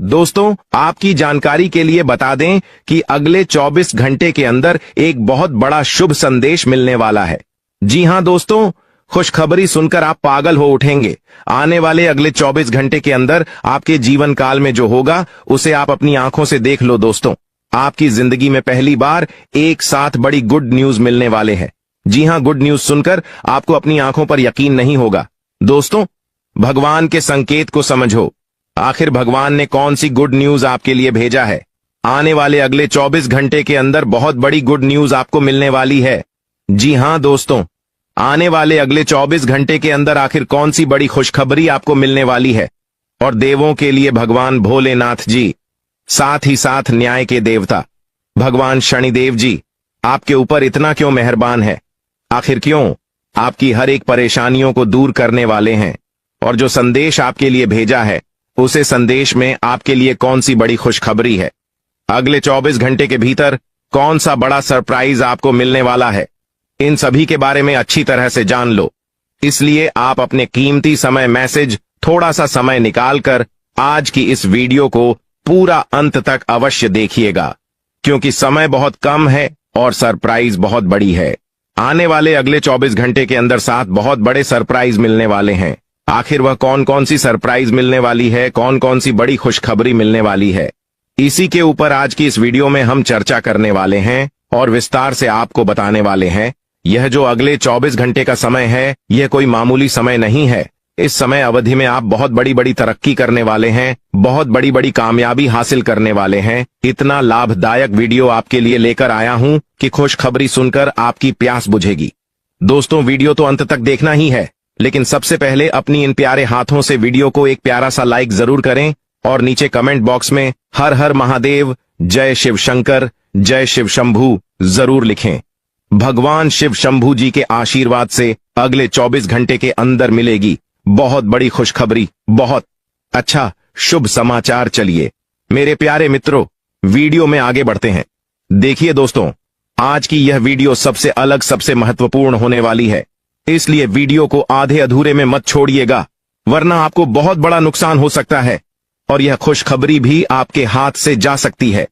दोस्तों, आपकी जानकारी के लिए बता दें कि अगले 24 घंटे के अंदर एक बहुत बड़ा शुभ संदेश मिलने वाला है। जी हां दोस्तों, खुशखबरी सुनकर आप पागल हो उठेंगे। आने वाले अगले 24 घंटे के अंदर आपके जीवन काल में जो होगा उसे आप अपनी आंखों से देख लो। दोस्तों, आपकी जिंदगी में पहली बार एक साथ बड़ी गुड न्यूज मिलने वाले हैं। जी हां, गुड न्यूज सुनकर आपको अपनी आंखों पर यकीन नहीं होगा। दोस्तों, भगवान के संकेत को समझो। आखिर भगवान ने कौन सी गुड न्यूज आपके लिए भेजा है? आने वाले अगले 24 घंटे के अंदर बहुत बड़ी गुड न्यूज आपको मिलने वाली है। जी हां दोस्तों, आने वाले अगले 24 घंटे के अंदर आखिर कौन सी बड़ी खुशखबरी आपको मिलने वाली है? और देवों के लिए भगवान भोलेनाथ जी, साथ ही साथ न्याय के देवता भगवान शनिदेव जी आपके ऊपर इतना क्यों मेहरबान है? आखिर क्यों? आपकी हर एक परेशानियों को दूर करने वाले हैं। और जो संदेश आपके लिए भेजा है, उसे संदेश में आपके लिए कौन सी बड़ी खुशखबरी है? अगले 24 घंटे के भीतर कौन सा बड़ा सरप्राइज आपको मिलने वाला है? इन सभी के बारे में अच्छी तरह से जान लो। इसलिए आप अपने कीमती समय मैसेज थोड़ा सा समय निकालकर आज की इस वीडियो को पूरा अंत तक अवश्य देखिएगा, क्योंकि समय बहुत कम है और सरप्राइज बहुत बड़ी है। आने वाले अगले 24 घंटे के अंदर 7 बहुत बड़े सरप्राइज मिलने वाले हैं। आखिर वह कौन कौन सी सरप्राइज मिलने वाली है, कौन कौन सी बड़ी खुशखबरी मिलने वाली है, इसी के ऊपर आज की इस वीडियो में हम चर्चा करने वाले हैं और विस्तार से आपको बताने वाले हैं। यह जो अगले 24 घंटे का समय है, यह कोई मामूली समय नहीं है। इस समय अवधि में आप बहुत बड़ी बड़ी तरक्की करने वाले हैं, बहुत बड़ी बड़ी कामयाबी हासिल करने वाले हैं। इतना लाभदायक वीडियो आपके लिए लेकर आया हूं कि खुशखबरी सुनकर आपकी प्यास बुझेगी। दोस्तों, वीडियो तो अंत तक देखना ही है, लेकिन सबसे पहले अपनी इन प्यारे हाथों से वीडियो को एक प्यारा सा लाइक जरूर करें और नीचे कमेंट बॉक्स में हर हर महादेव, जय शिव शंकर, जय शिव शंभू जरूर लिखें। भगवान शिव शंभू जी के आशीर्वाद से अगले 24 घंटे के अंदर मिलेगी बहुत बड़ी खुशखबरी, बहुत अच्छा शुभ समाचार। चलिए मेरे प्यारे मित्रों, वीडियो में आगे बढ़ते हैं। देखिए दोस्तों, आज की यह वीडियो सबसे अलग, सबसे महत्वपूर्ण होने वाली है, इसलिए वीडियो को आधे अधूरे में मत छोड़िएगा, वरना आपको बहुत बड़ा नुकसान हो सकता है और यह खुशखबरी भी आपके हाथ से जा सकती है।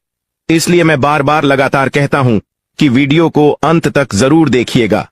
इसलिए मैं बार बार लगातार कहता हूं कि वीडियो को अंत तक जरूर देखिएगा,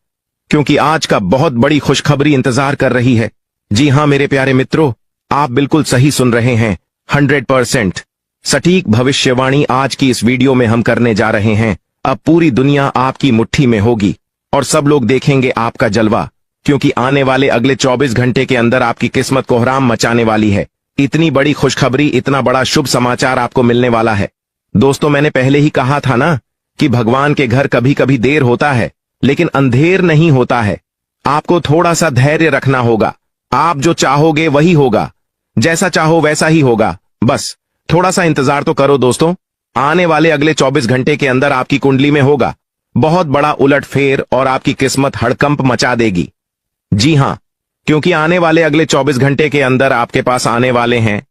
क्योंकि आज का बहुत बड़ी खुशखबरी इंतजार कर रही है। जी हां मेरे प्यारे मित्रों, आप बिल्कुल सही सुन रहे हैं। 100% सटीक भविष्यवाणी आज की इस वीडियो में हम करने जा रहे हैं। अब पूरी दुनिया आपकी मुट्ठी में होगी और सब लोग देखेंगे आपका जलवा, क्योंकि आने वाले अगले 24 घंटे के अंदर आपकी किस्मत कोहराम मचाने वाली है। इतनी बड़ी खुशखबरी, इतना बड़ा शुभ समाचार आपको मिलने वाला है। दोस्तों, मैंने पहले ही कहा था ना कि भगवान के घर कभी कभी देर होता है, लेकिन अंधेर नहीं होता है। आपको थोड़ा सा धैर्य रखना होगा। आप जो चाहोगे वही होगा, जैसा चाहो वैसा ही होगा। बस थोड़ा सा इंतजार तो करो दोस्तों। आने वाले अगले 24 घंटे के अंदर आपकी कुंडली में होगा बहुत बड़ा उलटफेर और आपकी किस्मत हड़कंप मचा देगी। जी हां, क्योंकि आने वाले अगले 24 घंटे के अंदर आपके पास आने वाले हैं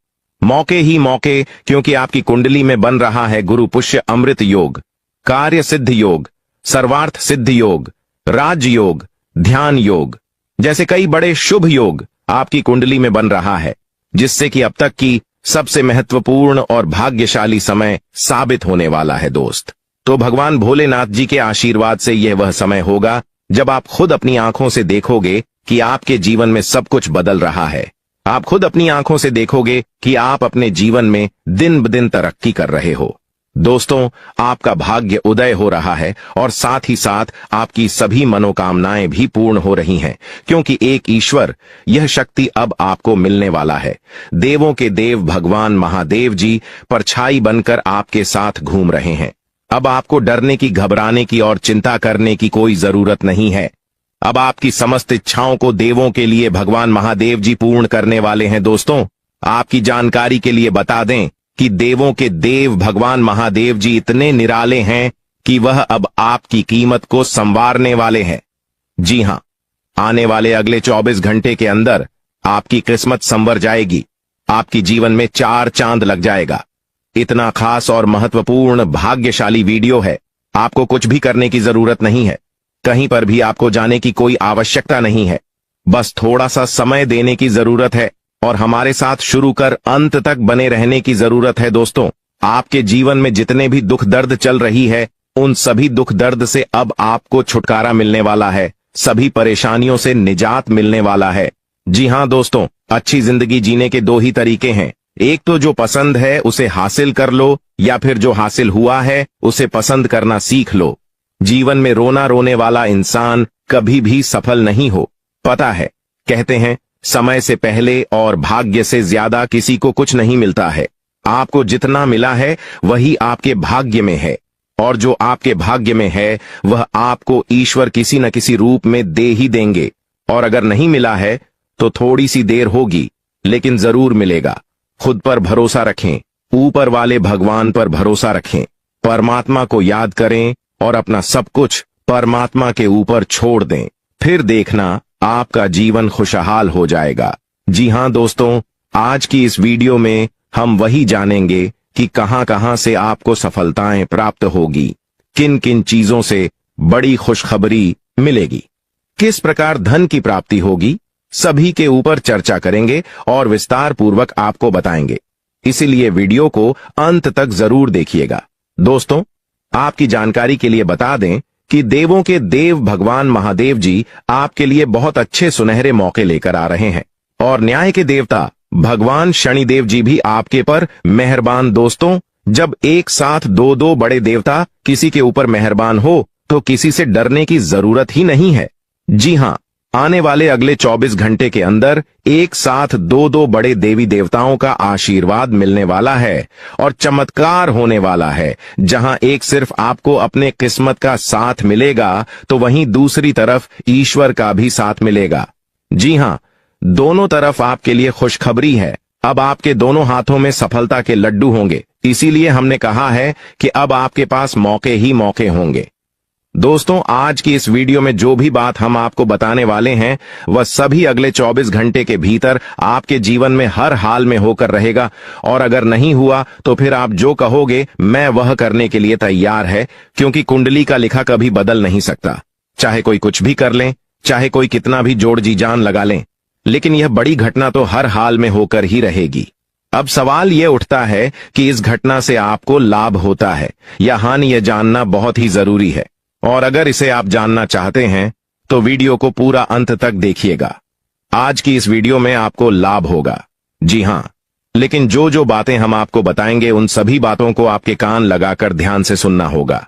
मौके ही मौके, क्योंकि आपकी कुंडली में बन रहा है गुरु पुष्य अमृत योग, कार्य सिद्ध योग, सर्वार्थ सिद्ध योग, राज योग, ध्यान योग जैसे कई बड़े शुभ योग आपकी कुंडली में बन रहा है, जिससे कि अब तक की सबसे महत्वपूर्ण और भाग्यशाली समय साबित होने वाला है दोस्त। तो भगवान भोलेनाथ जी के आशीर्वाद से यह वह समय होगा जब आप खुद अपनी आंखों से देखोगे कि आपके जीवन में सब कुछ बदल रहा है। आप खुद अपनी आंखों से देखोगे कि आप अपने जीवन में दिन ब दिन तरक्की कर रहे हो। दोस्तों, आपका भाग्य उदय हो रहा है और साथ ही साथ आपकी सभी मनोकामनाएं भी पूर्ण हो रही हैं, क्योंकि एक ईश्वर, यह शक्ति अब आपको मिलने वाला है। देवों के देव भगवान महादेव जी परछाई बनकर आपके साथ घूम रहे हैं। अब आपको डरने की, घबराने की और चिंता करने की कोई जरूरत नहीं है। अब आपकी समस्त इच्छाओं को देवों के लिए भगवान महादेव जी पूर्ण करने वाले हैं। दोस्तों, आपकी जानकारी के लिए बता दें कि देवों के देव भगवान महादेव जी इतने निराले हैं कि वह अब आपकी कीमत को संवारने वाले हैं। जी हां, आने वाले अगले 24 घंटे के अंदर आपकी किस्मत संवर जाएगी। आपकी जीवन में 4 चांद लग जाएगा। इतना खास और महत्वपूर्ण भाग्यशाली वीडियो है। आपको कुछ भी करने की जरूरत नहीं है, कहीं पर भी आपको जाने की कोई आवश्यकता नहीं है। बस थोड़ा सा समय देने की जरूरत है और हमारे साथ शुरू कर अंत तक बने रहने की जरूरत है। दोस्तों, आपके जीवन में जितने भी दुख दर्द चल रही है, उन सभी दुख दर्द से अब आपको छुटकारा मिलने वाला है, सभी परेशानियों से निजात मिलने वाला है। जी हां दोस्तों, अच्छी जिंदगी जीने के दो ही तरीके हैं। एक तो जो पसंद है उसे हासिल कर लो, या फिर जो हासिल हुआ है उसे पसंद करना सीख लो। जीवन में रोना रोने वाला इंसान कभी भी सफल नहीं हो। पता है, कहते हैं समय से पहले और भाग्य से ज्यादा किसी को कुछ नहीं मिलता है। आपको जितना मिला है वही आपके भाग्य में है, और जो आपके भाग्य में है वह आपको ईश्वर किसी न किसी रूप में दे ही देंगे। और अगर नहीं मिला है तो थोड़ी सी देर होगी, लेकिन जरूर मिलेगा। खुद पर भरोसा रखें, ऊपर वाले भगवान पर भरोसा रखें, परमात्मा को याद करें और अपना सब कुछ परमात्मा के ऊपर छोड़ दें। फिर देखना आपका जीवन खुशहाल हो जाएगा। जी हां दोस्तों, आज की इस वीडियो में हम वही जानेंगे कि कहां कहां से आपको सफलताएं प्राप्त होगी, किन किन चीजों से बड़ी खुशखबरी मिलेगी, किस प्रकार धन की प्राप्ति होगी, सभी के ऊपर चर्चा करेंगे और विस्तार पूर्वक आपको बताएंगे। इसीलिए वीडियो को अंत तक जरूर देखिएगा। दोस्तों, आपकी जानकारी के लिए बता दें कि देवों के देव भगवान महादेव जी आपके लिए बहुत अच्छे सुनहरे मौके लेकर आ रहे हैं, और न्याय के देवता भगवान शनिदेव जी भी आपके पर मेहरबान। दोस्तों, जब एक साथ दो दो बड़े देवता किसी के ऊपर मेहरबान हो तो किसी से डरने की जरूरत ही नहीं है। जी हां, आने वाले अगले 24 घंटे के अंदर एक साथ दो दो बड़े देवी देवताओं का आशीर्वाद मिलने वाला है और चमत्कार होने वाला है। जहां एक सिर्फ आपको अपने किस्मत का साथ मिलेगा तो वहीं दूसरी तरफ ईश्वर का भी साथ मिलेगा। जी हां, दोनों तरफ आपके लिए खुशखबरी है। अब आपके दोनों हाथों में सफलता के लड्डू होंगे। इसीलिए हमने कहा है कि अब आपके पास मौके ही मौके होंगे। दोस्तों, आज की इस वीडियो में जो भी बात हम आपको बताने वाले हैं वह सभी अगले 24 घंटे के भीतर आपके जीवन में हर हाल में होकर रहेगा, और अगर नहीं हुआ तो फिर आप जो कहोगे मैं वह करने के लिए तैयार है, क्योंकि कुंडली का लिखा कभी बदल नहीं सकता। चाहे कोई कुछ भी कर ले, चाहे कोई कितना भी जोड़ जी जान लगा लें, लेकिन यह बड़ी घटना तो हर हाल में होकर ही रहेगी। अब सवाल यह उठता है कि इस घटना से आपको लाभ होता है या हानि, यह जानना बहुत ही जरूरी है। और अगर इसे आप जानना चाहते हैं तो वीडियो को पूरा अंत तक देखिएगा। आज की इस वीडियो में आपको लाभ होगा। जी हां, लेकिन जो जो बातें हम आपको बताएंगे उन सभी बातों को आपके कान लगाकर ध्यान से सुनना होगा,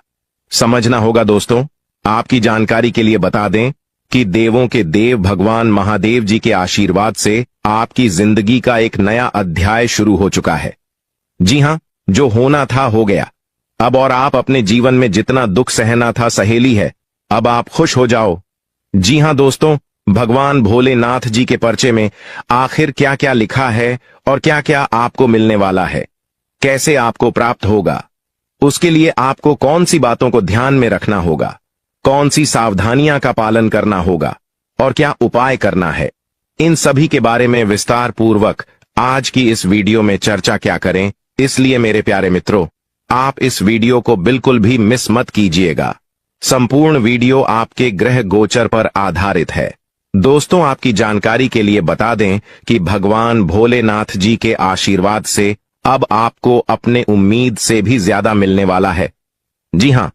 समझना होगा। दोस्तों, आपकी जानकारी के लिए बता दें कि देवों के देव भगवान महादेव जी के आशीर्वाद से आपकी जिंदगी का एक नया अध्याय शुरू हो चुका है। जी हां, जो होना था हो गया अब, और आप अपने जीवन में जितना दुख सहना था सहेली है। अब आप खुश हो जाओ। जी हां दोस्तों, भगवान भोलेनाथ जी के पर्चे में आखिर क्या क्या लिखा है और क्या क्या आपको मिलने वाला है, कैसे आपको प्राप्त होगा, उसके लिए आपको कौन सी बातों को ध्यान में रखना होगा, कौन सी सावधानियां का पालन करना होगा और क्या उपाय करना है, इन सभी के बारे में विस्तार पूर्वक आज की इस वीडियो में चर्चा क्या करें। इसलिए मेरे प्यारे मित्रों, आप इस वीडियो को बिल्कुल भी मिस मत कीजिएगा। संपूर्ण वीडियो आपके ग्रह गोचर पर आधारित है। दोस्तों, आपकी जानकारी के लिए बता दें कि भगवान भोलेनाथ जी के आशीर्वाद से अब आपको अपने उम्मीद से भी ज्यादा मिलने वाला है। जी हां,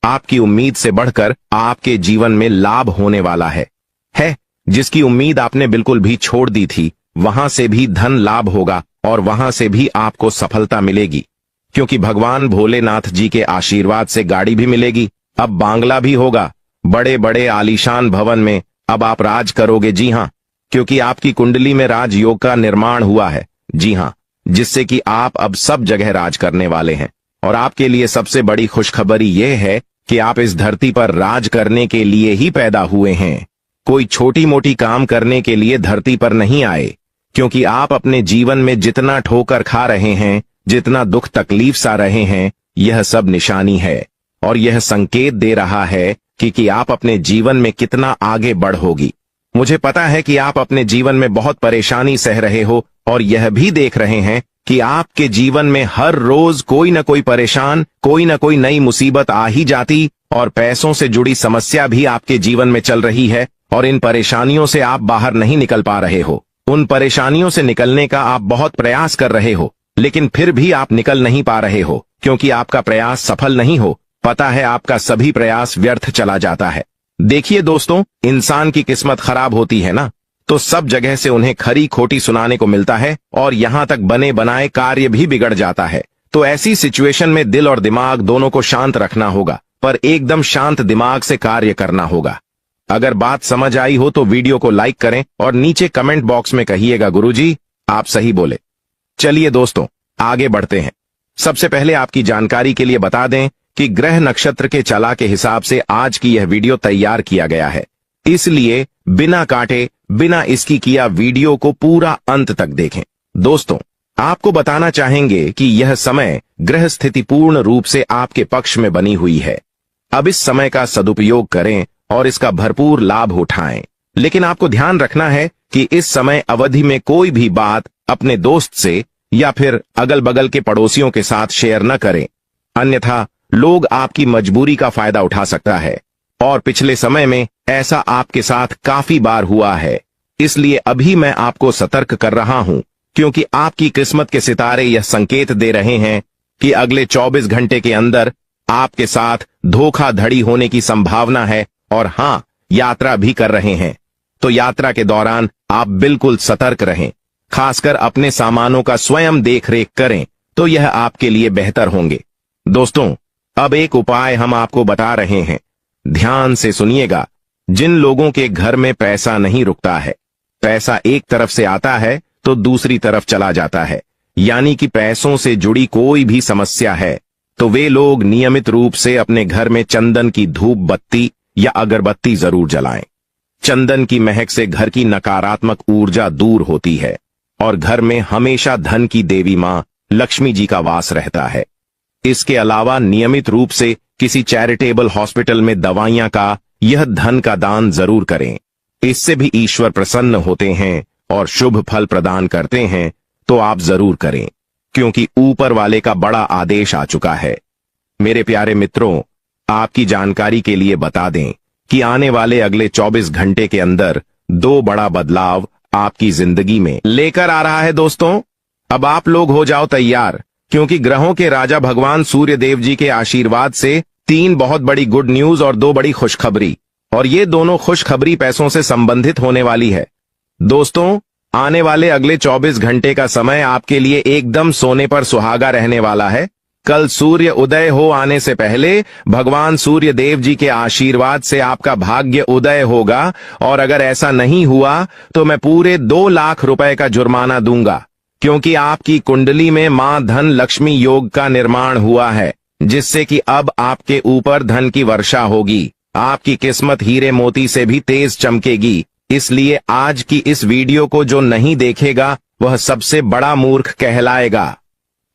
आपकी उम्मीद से बढ़कर आपके जीवन में लाभ होने वाला है। जिसकी उम्मीद आपने बिल्कुल भी छोड़ दी थी, वहां से भी धन लाभ होगा और वहां से भी आपको सफलता मिलेगी, क्योंकि भगवान भोलेनाथ जी के आशीर्वाद से गाड़ी भी मिलेगी, अब बांग्ला भी होगा, बड़े बड़े आलीशान भवन में अब आप राज करोगे। जी हां, क्योंकि आपकी कुंडली में राजयोग का निर्माण हुआ है। जी हां, जिससे कि आप अब सब जगह राज करने वाले हैं। और आपके लिए सबसे बड़ी खुशखबरी यह है कि आप इस धरती पर राज करने के लिए ही पैदा हुए हैं। कोई छोटी मोटी काम करने के लिए धरती पर नहीं आए, क्योंकि आप अपने जीवन में जितना ठोकर खा रहे हैं, जितना दुख तकलीफ सा रहे हैं, यह सब निशानी है और यह संकेत दे रहा है कि आप अपने जीवन में कितना आगे बढ़ोगी। मुझे पता है कि आप अपने जीवन में बहुत परेशानी सह रहे हो और यह भी देख रहे हैं कि आपके जीवन में हर रोज कोई न कोई परेशान, कोई न कोई नई मुसीबत आ ही जाती और पैसों से जुड़ी समस्या भी आपके जीवन में चल रही है और इन परेशानियों से आप बाहर नहीं निकल पा रहे हो। उन परेशानियों से निकलने का आप बहुत प्रयास कर रहे हो, लेकिन फिर भी आप निकल नहीं पा रहे हो क्योंकि आपका प्रयास सफल नहीं हो। पता है आपका सभी प्रयास व्यर्थ चला जाता है। देखिए दोस्तों, इंसान की किस्मत खराब होती है ना, तो सब जगह से उन्हें खरी खोटी सुनाने को मिलता है और यहाँ तक बने बनाए कार्य भी बिगड़ जाता है। तो ऐसी सिचुएशन में दिल और दिमाग दोनों को शांत रखना होगा, पर एकदम शांत दिमाग से कार्य करना होगा। अगर बात समझ आई हो तो वीडियो को लाइक करें और नीचे कमेंट बॉक्स में कहिएगा गुरुजी आप सही बोले। चलिए दोस्तों, आगे बढ़ते हैं। सबसे पहले आपकी जानकारी के लिए बता दें कि ग्रह नक्षत्र के चला के हिसाब से आज की यह वीडियो तैयार किया गया है, इसलिए बिना काटे बिना इसकी किया वीडियो को पूरा अंत तक देखें। दोस्तों, आपको बताना चाहेंगे कि यह समय ग्रह स्थिति पूर्ण रूप से आपके पक्ष में बनी हुई है। अब इस समय का सदुपयोग करें और इसका भरपूर लाभ उठाएं। लेकिन आपको ध्यान रखना है कि इस समय अवधि में कोई भी बात अपने दोस्त से या फिर अगल बगल के पड़ोसियों के साथ शेयर न करें, अन्यथा लोग आपकी मजबूरी का फायदा उठा सकता है। और पिछले समय में ऐसा आपके साथ काफी बार हुआ है, इसलिए अभी मैं आपको सतर्क कर रहा हूं, क्योंकि आपकी किस्मत के सितारे यह संकेत दे रहे हैं कि अगले 24 घंटे के अंदर आपके साथ धोखाधड़ी होने की संभावना है। और हां, यात्रा भी कर रहे हैं, तो यात्रा के दौरान आप बिल्कुल सतर्क रहें। खासकर अपने सामानों का स्वयं देखरेख करें, तो यह आपके लिए बेहतर होंगे। दोस्तों, अब एक उपाय हम आपको बता रहे हैं, ध्यान से सुनिएगा। जिन लोगों के घर में पैसा नहीं रुकता है, पैसा एक तरफ से आता है तो दूसरी तरफ चला जाता है, यानी कि पैसों से जुड़ी कोई भी समस्या है, तो वे लोग नियमित रूप से अपने घर में चंदन की धूप बत्ती या अगरबत्ती जरूर जलाएं। चंदन की महक से घर की नकारात्मक ऊर्जा दूर होती है और घर में हमेशा धन की देवी मां लक्ष्मी जी का वास रहता है। इसके अलावा नियमित रूप से किसी चैरिटेबल हॉस्पिटल में दवाइयां का यह धन का दान जरूर करें। इससे भी ईश्वर प्रसन्न होते हैं और शुभ फल प्रदान करते हैं, तो आप जरूर करें, क्योंकि ऊपर वाले का बड़ा आदेश आ चुका है। मेरे प्यारे मित्रों, आपकी जानकारी के लिए बता दें कि आने वाले अगले 24 घंटे के अंदर 2 बड़ा बदलाव आपकी जिंदगी में लेकर आ रहा है। दोस्तों, अब आप लोग हो जाओ तैयार, क्योंकि ग्रहों के राजा भगवान सूर्य देव जी के आशीर्वाद से 3 बहुत बड़ी गुड न्यूज और 2 बड़ी खुशखबरी, और ये दोनों खुशखबरी पैसों से संबंधित होने वाली है। दोस्तों, आने वाले अगले 24 घंटे का समय आपके लिए एकदम सोने पर सुहागा रहने वाला है। कल सूर्य उदय हो आने से पहले भगवान सूर्य देव जी के आशीर्वाद से आपका भाग्य उदय होगा, और अगर ऐसा नहीं हुआ तो मैं पूरे 2 लाख रुपए का जुर्माना दूंगा, क्योंकि आपकी कुंडली में मां धन लक्ष्मी योग का निर्माण हुआ है, जिससे कि अब आपके ऊपर धन की वर्षा होगी। आपकी किस्मत हीरे मोती से भी तेज चमकेगी। इसलिए आज की इस वीडियो को जो नहीं देखेगा वह सबसे बड़ा मूर्ख कहलाएगा।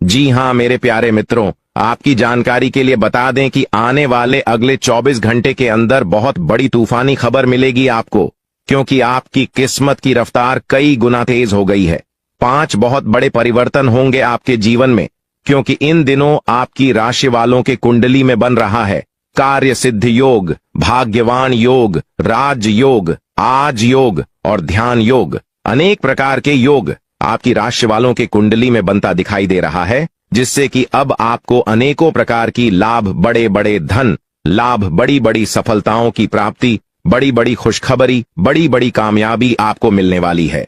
जी हां मेरे प्यारे मित्रों, आपकी जानकारी के लिए बता दें कि आने वाले अगले 24 घंटे के अंदर बहुत बड़ी तूफानी खबर मिलेगी आपको, क्योंकि आपकी किस्मत की रफ्तार कई गुना तेज हो गई है। 5 बहुत बड़े परिवर्तन होंगे आपके जीवन में, क्योंकि इन दिनों आपकी राशि वालों के कुंडली में बन रहा है कार्य सिद्धि योग, भाग्यवान योग, राज योग, आज योग और ध्यान योग। अनेक प्रकार के योग आपकी राशि वालों के कुंडली में बनता दिखाई दे रहा है, जिससे कि अब आपको अनेकों प्रकार की लाभ, बड़े बड़े धन लाभ, बड़ी बड़ी सफलताओं की प्राप्ति, बड़ी बड़ी खुशखबरी, बड़ी बड़ी कामयाबी आपको मिलने वाली है।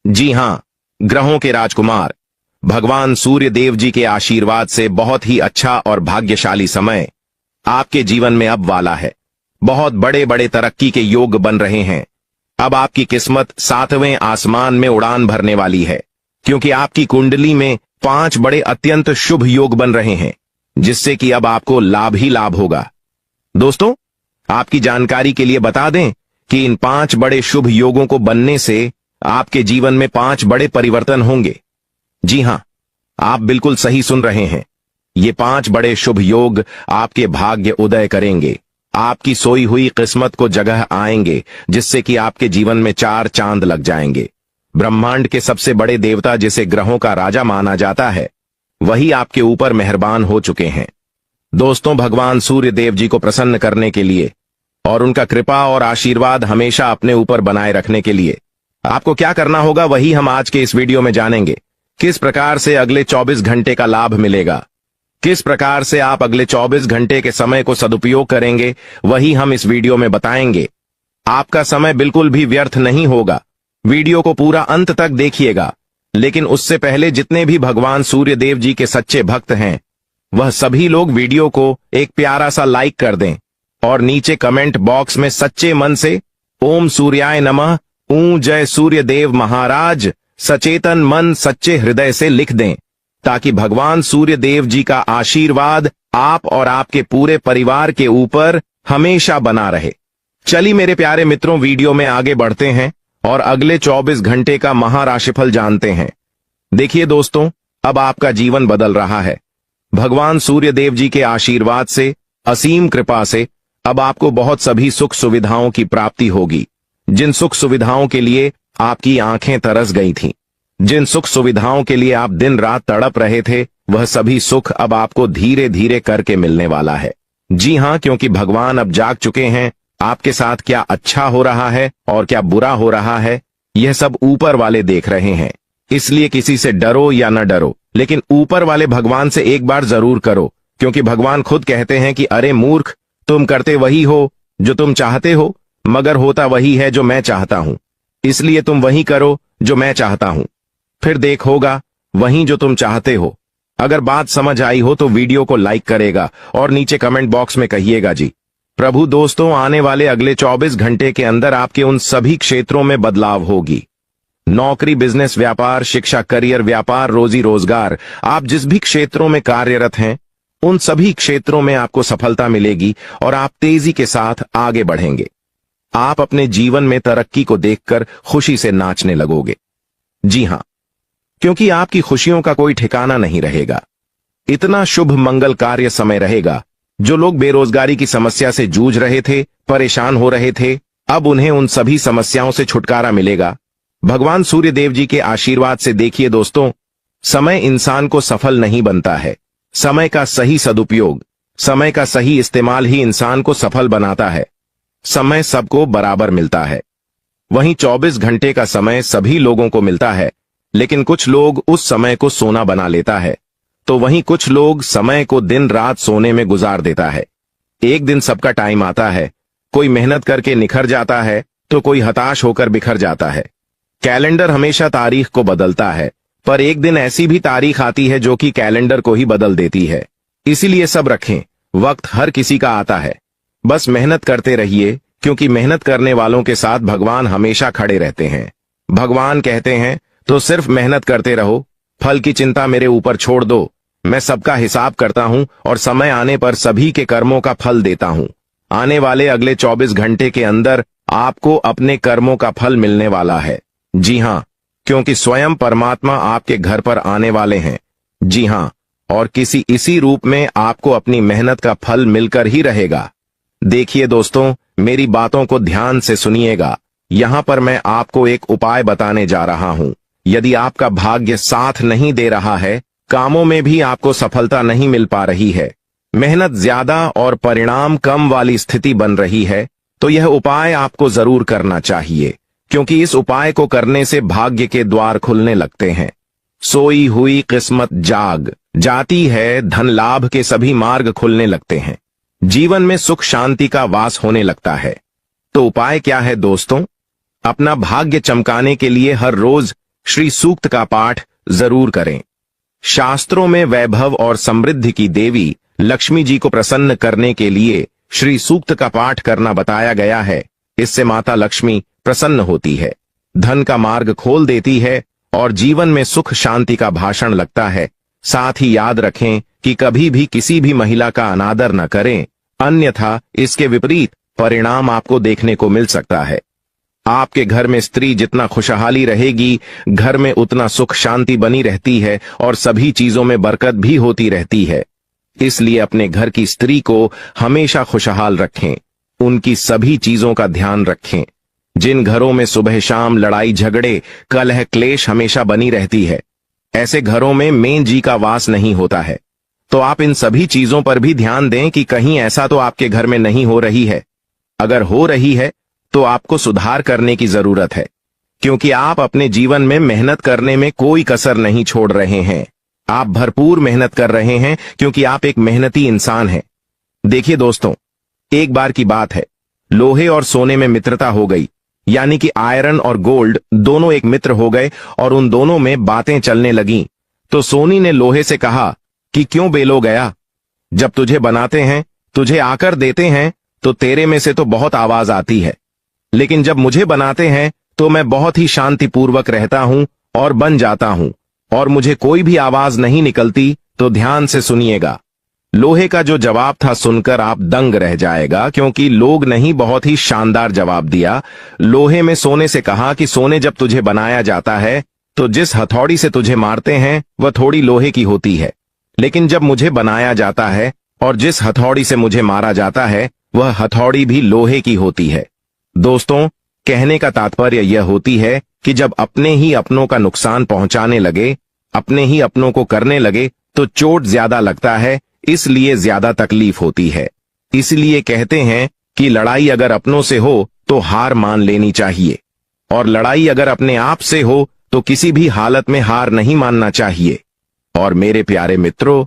जी हां, ग्रहों के राजकुमार भगवान सूर्य देव जी के आशीर्वाद से बहुत ही अच्छा और भाग्यशाली समय आपके जीवन में अब वाला है। बहुत बड़े बड़े तरक्की के योग बन रहे हैं। अब आपकी किस्मत 7वें आसमान में उड़ान भरने वाली है, क्योंकि आपकी कुंडली में 5 बड़े अत्यंत शुभ योग बन रहे हैं, जिससे कि अब आपको लाभ ही लाभ होगा। दोस्तों, आपकी जानकारी के लिए बता दें कि इन 5 बड़े शुभ योगों को बनने से आपके जीवन में 5 बड़े परिवर्तन होंगे। जी हां, आप बिल्कुल सही सुन रहे हैं। ये 5 बड़े शुभ योग आपके भाग्य उदय करेंगे, आपकी सोई हुई किस्मत को जगह आएंगे, जिससे कि आपके जीवन में 4 चांद लग जाएंगे। ब्रह्मांड के सबसे बड़े देवता, जिसे ग्रहों का राजा माना जाता है, वही आपके ऊपर मेहरबान हो चुके हैं। दोस्तों, भगवान सूर्य देव जी को प्रसन्न करने के लिए और उनका कृपा और आशीर्वाद हमेशा अपने ऊपर बनाए रखने के लिए आपको क्या करना होगा वही हम आज के इस वीडियो में जानेंगे। किस प्रकार से अगले 24 घंटे का लाभ मिलेगा, किस प्रकार से आप अगले 24 घंटे के समय को सदुपयोग करेंगे, वही हम इस वीडियो में बताएंगे। आपका समय बिल्कुल भी व्यर्थ नहीं होगा। वीडियो को पूरा अंत तक देखिएगा। लेकिन उससे पहले जितने भी भगवान सूर्य देव जी के सच्चे भक्त हैं, वह सभी लोग वीडियो को एक प्यारा सा लाइक कर दें और नीचे कमेंट बॉक्स में सच्चे मन से ओम सूर्याय नमः, ऊ जय सूर्य देव महाराज, सचेतन मन सच्चे हृदय से लिख दें, ताकि भगवान सूर्य देव जी का आशीर्वाद आप और आपके पूरे परिवार के ऊपर हमेशा बना रहे। चलिए मेरे प्यारे मित्रों, वीडियो में आगे बढ़ते हैं और अगले 24 घंटे का महाराशिफल जानते हैं। देखिए दोस्तों, अब आपका जीवन बदल रहा है। भगवान सूर्य देव जी के आशीर्वाद से, असीम कृपा से अब आपको बहुत सभी सुख सुविधाओं की प्राप्ति होगी। जिन सुख सुविधाओं के लिए आपकी आंखें तरस गई थीं, जिन सुख सुविधाओं के लिए आप दिन रात तड़प रहे थे, वह सभी सुख अब आपको धीरे धीरे करके मिलने वाला है। जी हां, क्योंकि भगवान अब जाग चुके हैं। आपके साथ क्या अच्छा हो रहा है और क्या बुरा हो रहा है, यह सब ऊपर वाले देख रहे हैं। इसलिए किसी से डरो या न डरो, लेकिन ऊपर वाले भगवान से एक बार जरूर करो, क्योंकि भगवान खुद कहते हैं कि अरे मूर्ख, तुम करते वही हो जो तुम चाहते हो, मगर होता वही है जो मैं चाहता हूं। इसलिए तुम वही करो जो मैं चाहता हूं, फिर देख होगा वही जो तुम चाहते हो। अगर बात समझ आई हो तो वीडियो को लाइक करेगा और नीचे कमेंट बॉक्स में कहिएगा जी। प्रभु दोस्तों, आने वाले अगले 24 घंटे के अंदर आपके उन सभी क्षेत्रों में बदलाव होगी। नौकरी, बिजनेस, व्यापार, शिक्षा, करियर, व्यापार, रोजी रोजगार, आप जिस भी क्षेत्रों में कार्यरत हैं, उन सभी क्षेत्रों में आपको सफलता मिलेगी और आप तेजी के साथ आगे बढ़ेंगे। आप अपने जीवन में तरक्की को देखकर खुशी से नाचने लगोगे। जी हां, क्योंकि आपकी खुशियों का कोई ठिकाना नहीं रहेगा। इतना शुभ मंगल कार्य समय रहेगा। जो लोग बेरोजगारी की समस्या से जूझ रहे थे, परेशान हो रहे थे, अब उन्हें उन सभी समस्याओं से छुटकारा मिलेगा भगवान सूर्य देव जी के आशीर्वाद से। देखिए दोस्तों, समय इंसान को सफल नहीं बनता है। समय का सही सदुपयोग, समय का सही इस्तेमाल ही इंसान को सफल बनाता है। समय सबको बराबर मिलता है। वहीं 24 घंटे का समय सभी लोगों को मिलता है, लेकिन कुछ लोग उस समय को सोना बना लेता है, तो वहीं कुछ लोग समय को दिन रात सोने में गुजार देता है। एक दिन सबका टाइम आता है, कोई मेहनत करके निखर जाता है तो कोई हताश होकर बिखर जाता है। कैलेंडर हमेशा तारीख को बदलता है, पर एक दिन ऐसी भी तारीख आती है जो कि कैलेंडर को ही बदल देती है। इसीलिए सब रखें, वक्त हर किसी का आता है। बस मेहनत करते रहिए, क्योंकि मेहनत करने वालों के साथ भगवान हमेशा खड़े रहते हैं। भगवान कहते हैं तो सिर्फ मेहनत करते रहो, फल की चिंता मेरे ऊपर छोड़ दो। मैं सबका हिसाब करता हूं और समय आने पर सभी के कर्मों का फल देता हूं। आने वाले अगले 24 घंटे के अंदर आपको अपने कर्मों का फल मिलने वाला है। जी हां, क्योंकि स्वयं परमात्मा आपके घर पर आने वाले हैं। जी हां, और इसी रूप में आपको अपनी मेहनत का फल मिलकर ही रहेगा। देखिए दोस्तों, मेरी बातों को ध्यान से सुनिएगा। यहां पर मैं आपको एक उपाय बताने जा रहा हूं। यदि आपका भाग्य साथ नहीं दे रहा है, कामों में भी आपको सफलता नहीं मिल पा रही है, मेहनत ज्यादा और परिणाम कम वाली स्थिति बन रही है, तो यह उपाय आपको जरूर करना चाहिए, क्योंकि इस उपाय को करने से भाग्य के द्वार खुलने लगते हैं। सोई हुई किस्मत जाग जाती है, धन लाभ के सभी मार्ग खुलने लगते हैं, जीवन में सुख शांति का वास होने लगता है। तो उपाय क्या है दोस्तों? अपना भाग्य चमकाने के लिए हर रोज श्री सूक्त का पाठ जरूर करें। शास्त्रों में वैभव और समृद्धि की देवी लक्ष्मी जी को प्रसन्न करने के लिए श्री सूक्त का पाठ करना बताया गया है। इससे माता लक्ष्मी प्रसन्न होती है, धन का मार्ग खोल देती है और जीवन में सुख शांति का भाषण लगता है। साथ ही याद रखें कि कभी भी किसी भी महिला का अनादर न करें, अन्यथा इसके विपरीत परिणाम आपको देखने को मिल सकता है। आपके घर में स्त्री जितना खुशहाली रहेगी, घर में उतना सुख शांति बनी रहती है और सभी चीजों में बरकत भी होती रहती है। इसलिए अपने घर की स्त्री को हमेशा खुशहाल रखें, उनकी सभी चीजों का ध्यान रखें। जिन घरों में सुबह शाम लड़ाई झगड़े कलह क्लेश हमेशा बनी रहती है, ऐसे घरों में मेन जी का वास नहीं होता है। तो आप इन सभी चीजों पर भी ध्यान दें कि कहीं ऐसा तो आपके घर में नहीं हो रही है। अगर हो रही है तो आपको सुधार करने की जरूरत है। क्योंकि आप अपने जीवन में मेहनत करने में कोई कसर नहीं छोड़ रहे हैं। आप भरपूर मेहनत कर रहे हैं क्योंकि आप एक मेहनती इंसान हैं। देखिए दोस्तों, एक बार की बात है, लोहे और सोने में मित्रता हो गई, यानी कि आयरन और गोल्ड दोनों एक मित्र हो गए और उन दोनों में बातें चलने लगीं। तो सोनी ने लोहे से कहा कि क्यों बेलो गया, जब तुझे बनाते हैं, तुझे आकर देते हैं, तो तेरे में से तो बहुत आवाज आती है, लेकिन जब मुझे बनाते हैं तो मैं बहुत ही शांतिपूर्वक रहता हूं और बन जाता हूं, और मुझे कोई भी आवाज नहीं निकलती। तो ध्यान से सुनिएगा। लोहे का जो जवाब था सुनकर आप दंग रह जाएगा, क्योंकि लोग नहीं बहुत ही शानदार जवाब दिया। लोहे में सोने से कहा कि सोने, जब तुझे बनाया जाता है तो जिस हथौड़ी से तुझे मारते हैं वह थोड़ी लोहे की होती है, लेकिन जब मुझे बनाया जाता है और जिस हथौड़ी से मुझे मारा जाता है वह हथौड़ी भी लोहे की होती है। दोस्तों, कहने का तात्पर्य यह होती है कि जब अपने ही अपनों का नुकसान पहुंचाने लगे, अपने ही अपनों को करने लगे, तो चोट ज्यादा लगता है, इसलिए ज्यादा तकलीफ होती है। इसलिए कहते हैं कि लड़ाई अगर अपनों से हो तो हार मान लेनी चाहिए, और लड़ाई अगर अपने आप से हो तो किसी भी हालत में हार नहीं मानना चाहिए। और मेरे प्यारे मित्रों,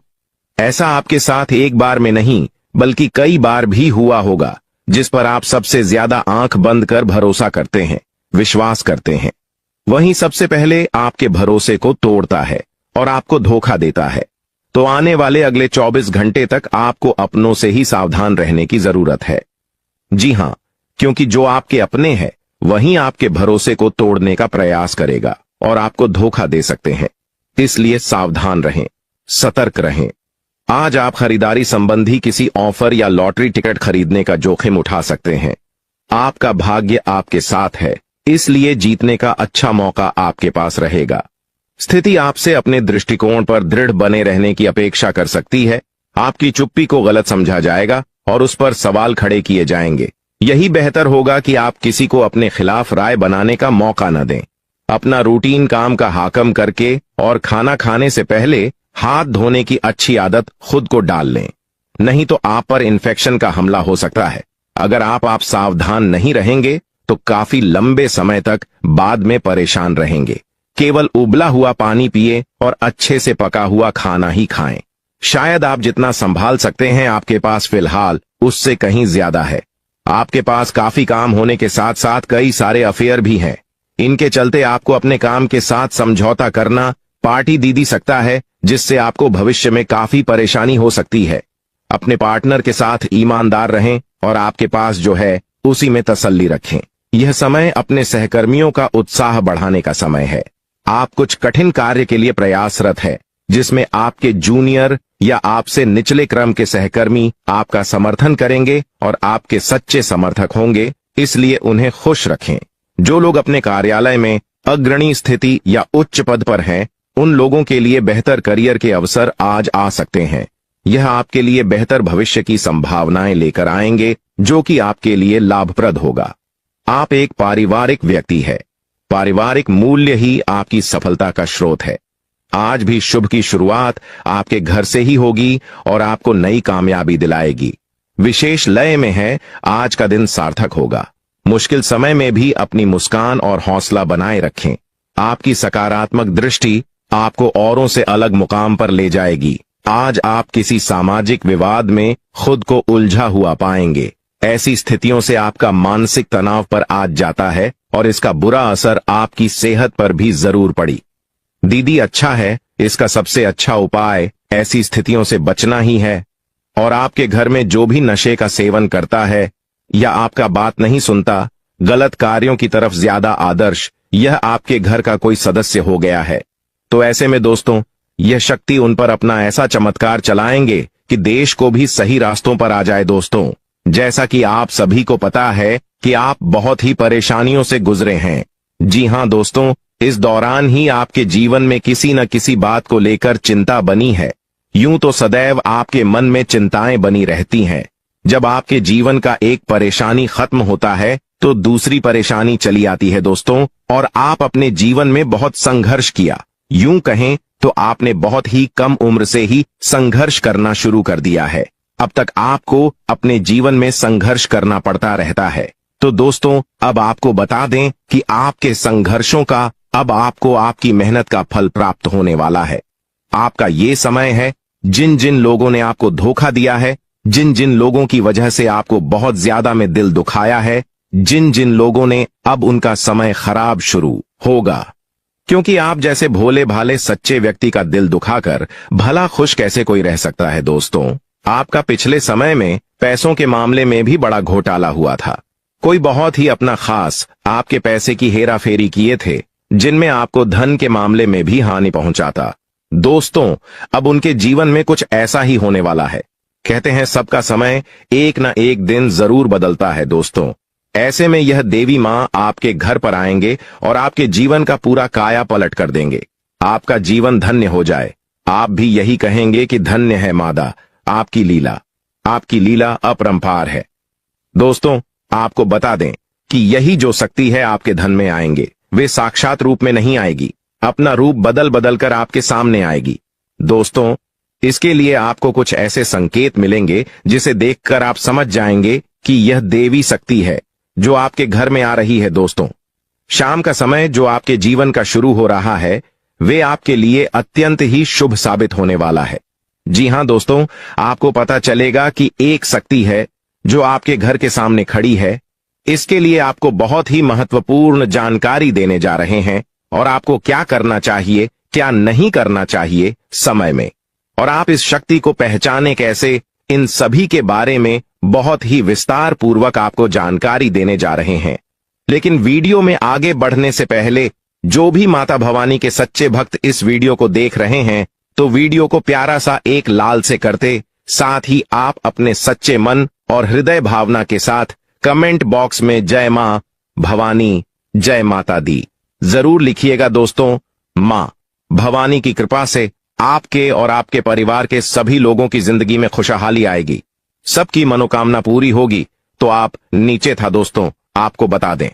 ऐसा आपके साथ एक बार में नहीं बल्कि कई बार भी हुआ होगा, जिस पर आप सबसे ज्यादा आंख बंद कर भरोसा करते हैं, विश्वास करते हैं, वहीं सबसे पहले आपके भरोसे को तोड़ता है और आपको धोखा देता है। तो आने वाले अगले 24 घंटे तक आपको अपनों से ही सावधान रहने की जरूरत है। जी हां, क्योंकि जो आपके अपने हैं वहीं आपके भरोसे को तोड़ने का प्रयास करेगा और आपको धोखा दे सकते हैं। इसलिए सावधान रहें, सतर्क रहें। आज आप खरीदारी संबंधी किसी ऑफर या लॉटरी टिकट खरीदने का जोखिम उठा सकते हैं। आपका भाग्य आपके साथ है, इसलिए जीतने का अच्छा मौका आपके पास रहेगा। स्थिति आपसे अपने दृष्टिकोण पर दृढ़ बने रहने की अपेक्षा कर सकती है। आपकी चुप्पी को गलत समझा जाएगा और उस पर सवाल खड़े किए जाएंगे। यही बेहतर होगा कि आप किसी को अपने खिलाफ राय बनाने का मौका न दें। अपना रूटीन काम का हाकम करके और खाना खाने से पहले हाथ धोने की अच्छी आदत खुद को डाल लें, नहीं तो आप पर इन्फेक्शन का हमला हो सकता है। अगर आप सावधान नहीं रहेंगे तो काफी लंबे समय तक बाद में परेशान रहेंगे। केवल उबला हुआ पानी पिए और अच्छे से पका हुआ खाना ही खाएं। शायद आप जितना संभाल सकते हैं आपके पास फिलहाल उससे कहीं ज्यादा है। आपके पास काफी काम होने के साथ साथ कई सारे अफेयर भी हैं। इनके चलते आपको अपने काम के साथ समझौता करना पार्टी दे सकता है, जिससे आपको भविष्य में काफी परेशानी हो सकती है। अपने पार्टनर के साथ ईमानदार रहें और आपके पास जो है उसी में तसल्ली रखें। यह समय अपने सहकर्मियों का उत्साह बढ़ाने का समय है। आप कुछ कठिन कार्य के लिए प्रयासरत है, जिसमें आपके जूनियर या आपसे निचले क्रम के सहकर्मी आपका समर्थन करेंगे और आपके सच्चे समर्थक होंगे, इसलिए उन्हें खुश रखें। जो लोग अपने कार्यालय में अग्रणी स्थिति या उच्च पद पर हैं, उन लोगों के लिए बेहतर करियर के अवसर आज आ सकते हैं। यह आपके लिए बेहतर भविष्य की संभावनाएं लेकर आएंगे, जो कि आपके लिए लाभप्रद होगा। आप एक पारिवारिक व्यक्ति है। पारिवारिक मूल्य ही आपकी सफलता का स्रोत है। आज भी शुभ की शुरुआत आपके घर से ही होगी और आपको नई कामयाबी दिलाएगी। विशेष लय में है, आज का दिन सार्थक होगा। मुश्किल समय में भी अपनी मुस्कान और हौसला बनाए रखें। आपकी सकारात्मक दृष्टि आपको औरों से अलग मुकाम पर ले जाएगी। आज आप किसी सामाजिक विवाद में खुद को उलझा हुआ पाएंगे। ऐसी स्थितियों से आपका मानसिक तनाव पर आज जाता है और इसका बुरा असर आपकी सेहत पर भी जरूर पड़ी। दीदी, अच्छा है, इसका सबसे अच्छा उपाय ऐसी स्थितियों से बचना ही है। और आपके घर में जो भी नशे का सेवन करता है या आपका बात नहीं सुनता, गलत कार्यों की तरफ ज्यादा आदर्श, यह आपके घर का कोई सदस्य हो गया है। तो ऐसे में दोस्तों, यह शक्ति उन पर अपना ऐसा चमत्कार चलाएंगे कि देश को भी सही रास्तों पर आ जाए। दोस्तों, जैसा कि आप सभी को पता है कि आप बहुत ही परेशानियों से गुजरे हैं। जी हां दोस्तों, इस दौरान ही आपके जीवन में किसी न किसी बात को लेकर चिंता बनी है। यूं तो सदैव आपके मन में चिंताएं बनी रहती हैं। जब आपके जीवन का एक परेशानी खत्म होता है तो दूसरी परेशानी चली आती है दोस्तों, और आप अपने जीवन में बहुत संघर्ष किया। यूं कहें तो आपने बहुत ही कम उम्र से ही संघर्ष करना शुरू कर दिया है। अब तक आपको अपने जीवन में संघर्ष करना पड़ता रहता है। तो दोस्तों अब आपको बता दें कि आपके संघर्षों का अब आपको आपकी मेहनत का फल प्राप्त होने वाला है। आपका ये समय है, जिन जिन लोगों ने आपको धोखा दिया है, जिन जिन लोगों की वजह से आपको बहुत ज्यादा में दिल दुखाया है, जिन जिन लोगों ने, अब उनका समय खराब शुरू होगा। क्योंकि आप जैसे भोले भाले सच्चे व्यक्ति का दिल दुखाकर भला खुश कैसे कोई रह सकता है। दोस्तों, आपका पिछले समय में पैसों के मामले में भी बड़ा घोटाला हुआ था। कोई बहुत ही अपना खास आपके पैसे की हेरा फेरी किए थे, जिनमें आपको धन के मामले में भी हानि पहुंचाता। दोस्तों, अब उनके जीवन में कुछ ऐसा ही होने वाला है। कहते हैं सबका समय एक ना एक दिन जरूर बदलता है। दोस्तों, ऐसे में यह देवी मां आपके घर पर आएंगे और आपके जीवन का पूरा काया पलट कर देंगे। आपका जीवन धन्य हो जाए। आप भी यही कहेंगे कि धन्य है मादा, आपकी लीला अपरंपार है। दोस्तों, आपको बता दें कि यही जो शक्ति है आपके धन में आएंगे, वे साक्षात रूप में नहीं आएगी, अपना रूप बदल बदल कर आपके सामने आएगी। दोस्तों, इसके लिए आपको कुछ ऐसे संकेत मिलेंगे जिसे देखकर आप समझ जाएंगे कि यह देवी शक्ति है जो आपके घर में आ रही है। दोस्तों, शाम का समय जो आपके जीवन का शुरू हो रहा है, वे आपके लिए अत्यंत ही शुभ साबित होने वाला है। जी हां दोस्तों, आपको पता चलेगा कि एक शक्ति है जो आपके घर के सामने खड़ी है। इसके लिए आपको बहुत ही महत्वपूर्ण जानकारी देने जा रहे हैं और आपको क्या करना चाहिए, क्या नहीं करना चाहिए समय में, और आप इस शक्ति को पहचाने कैसे, इन सभी के बारे में बहुत ही विस्तार पूर्वक आपको जानकारी देने जा रहे हैं। लेकिन वीडियो में आगे बढ़ने से पहले जो भी माता भवानी के सच्चे भक्त इस वीडियो को देख रहे हैं, तो वीडियो को प्यारा सा एक लाल से करते, साथ ही आप अपने सच्चे मन और हृदय भावना के साथ कमेंट बॉक्स में जय मां भवानी, जय माता दी जरूर लिखिएगा। दोस्तों, मां भवानी की कृपा से आपके और आपके परिवार के सभी लोगों की जिंदगी में खुशहाली आएगी, सबकी मनोकामना पूरी होगी। तो आप नीचे था दोस्तों, आपको बता दें,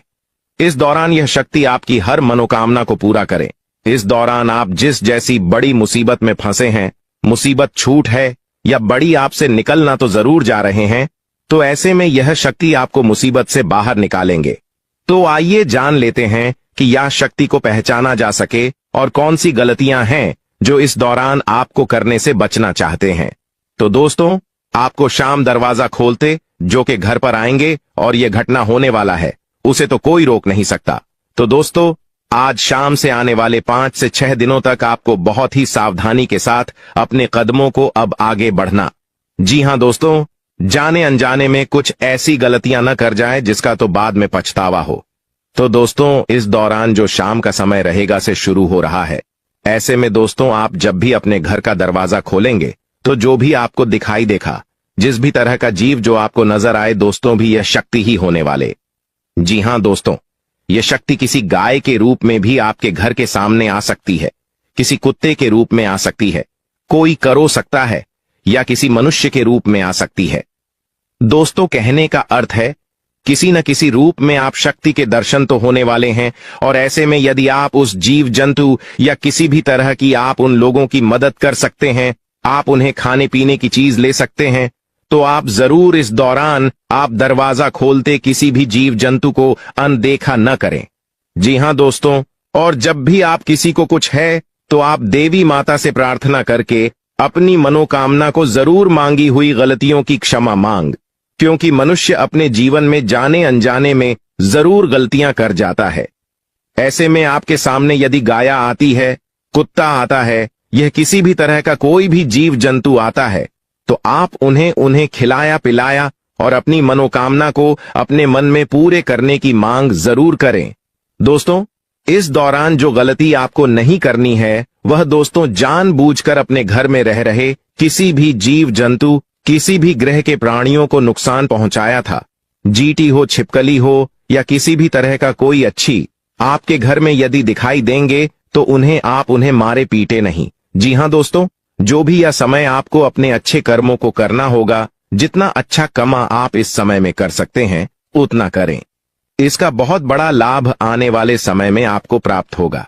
इस दौरान यह शक्ति आपकी हर मनोकामना को पूरा करे। इस दौरान आप जिस जैसी बड़ी मुसीबत में फंसे हैं, मुसीबत छूट है या बड़ी आपसे निकलना तो जरूर जा रहे हैं, तो ऐसे में यह शक्ति आपको मुसीबत से बाहर निकालेंगे। तो आइए जान लेते हैं कि यह शक्ति को पहचाना जा सके और कौन सी गलतियां हैं जो इस दौरान आपको करने से बचना चाहते हैं। तो दोस्तों, आपको शाम दरवाजा खोलते जो कि घर पर आएंगे और यह घटना होने वाला है, उसे तो कोई रोक नहीं सकता। तो दोस्तों, आज शाम से आने वाले 5 से 6 दिनों तक आपको बहुत ही सावधानी के साथ अपने कदमों को अब आगे बढ़ना। जी हां दोस्तों, जाने अनजाने में कुछ ऐसी गलतियां न कर जाएं जिसका तो बाद में पछतावा हो। तो दोस्तों, इस दौरान जो शाम का समय रहेगा से शुरू हो रहा है। ऐसे में दोस्तों, आप जब भी अपने घर का दरवाजा खोलेंगे तो जो भी आपको दिखाई देखा, जिस भी तरह का जीव जो आपको नजर आए, दोस्तों भी यह शक्ति ही होने वाले। जी हां दोस्तों, यह शक्ति किसी गाय के रूप में भी आपके घर के सामने आ सकती है, किसी कुत्ते के रूप में आ सकती है, कोई करो सकता है, या किसी मनुष्य के रूप में आ सकती है। दोस्तों, कहने का अर्थ है किसी न किसी रूप में आप शक्ति के दर्शन तो होने वाले हैं। और ऐसे में यदि आप उस जीव जंतु या किसी भी तरह की आप उन लोगों की मदद कर सकते हैं, आप उन्हें खाने पीने की चीज ले सकते हैं, तो आप जरूर इस दौरान आप दरवाजा खोलते किसी भी जीव जंतु को अनदेखा न करें। जी हां दोस्तों, और जब भी आप किसी को कुछ है तो आप देवी माता से प्रार्थना करके अपनी मनोकामना को जरूर मांगी हुई गलतियों की क्षमा मांग, क्योंकि मनुष्य अपने जीवन में जाने अनजाने में जरूर गलतियां कर जाता है। ऐसे में आपके सामने यदि गाया आती है, कुत्ता आता है, यह किसी भी तरह का कोई भी जीव जंतु आता है, तो आप उन्हें खिलाया पिलाया और अपनी मनोकामना को अपने मन में पूरे करने की मांग जरूर करें। दोस्तों, इस दौरान जो गलती आपको नहीं करनी है, वह दोस्तों जानबूझकर अपने घर में रह रहे किसी भी जीव जंतु, किसी भी ग्रह के प्राणियों को नुकसान पहुंचाया था, जीटी हो, छिपकली हो या किसी भी तरह का कोई अच्छी आपके घर में यदि दिखाई देंगे तो उन्हें मारे पीटे नहीं। जी हां दोस्तों, जो भी यह समय आपको अपने अच्छे कर्मों को करना होगा, जितना अच्छा कमा आप इस समय में कर सकते हैं उतना करें। इसका बहुत बड़ा लाभ आने वाले समय में आपको प्राप्त होगा।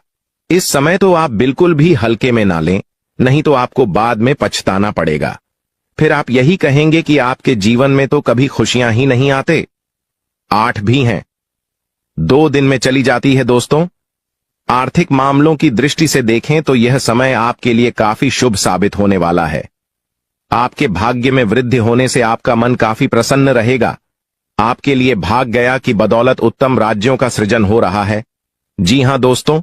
इस समय तो आप बिल्कुल भी हल्के में ना लें, नहीं तो आपको बाद में पछताना पड़ेगा। फिर आप यही कहेंगे कि आपके जीवन में तो कभी खुशियां ही नहीं आते। 8 भी हैं। 2 दिन में चली जाती है दोस्तों। आर्थिक मामलों की दृष्टि से देखें तो यह समय आपके लिए काफी शुभ साबित होने वाला है। आपके भाग्य में वृद्धि होने से आपका मन काफी प्रसन्न रहेगा। आपके लिए भाग गया की बदौलत उत्तम राज्यों का सृजन हो रहा है। जी हां दोस्तों,